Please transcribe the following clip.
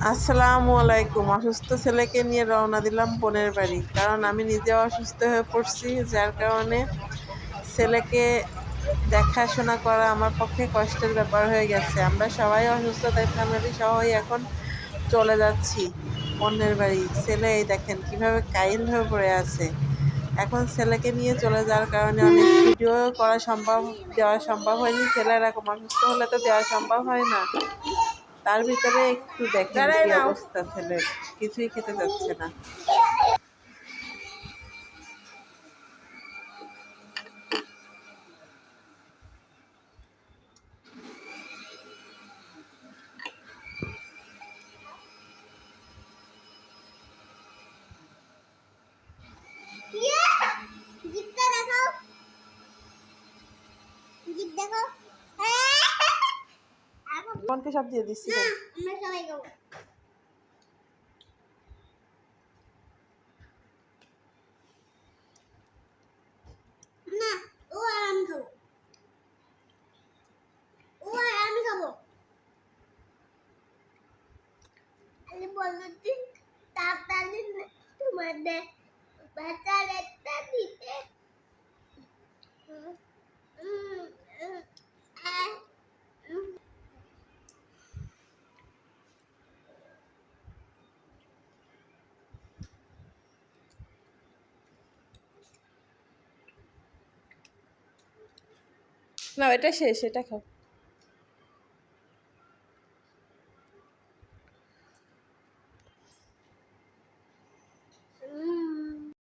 আসসালামু আলাইকুম। অসুস্থ ছেলেকে নিয়ে রওনা দিলাম বোনের বাড়ি, কারণ আমি নিজেও অসুস্থ হয়ে পড়ছি, যার কারণে ছেলেকে দেখাশোনা করা আমার পক্ষে কষ্টের ব্যাপার হয়ে গেছে। আমরা সবাই অসুস্থ, তাই ফ্যামিলি সবাই এখন চলে যাচ্ছি বোনের বাড়ি। ছেলে এই দেখেন কিভাবে কাইল হয়ে পড়ে আছে। এখন ছেলেকে নিয়ে চলে যাওয়ার কারণে অনেক ভিডিও দেওয়া সম্ভব হয়নি। ছেলে এরকম অসুস্থ হলে তো দেওয়া সম্ভব হয় না। তার ভিতরে একটু দেখেন কি অবস্থা ছেলের, কিছুই খেতে যাচ্ছে না। বোনকে সব দিয়ে দিচ্ছি। তোমাদের বাচ্চাদেরটা দিতে না, এটা শেষ, এটা খাও।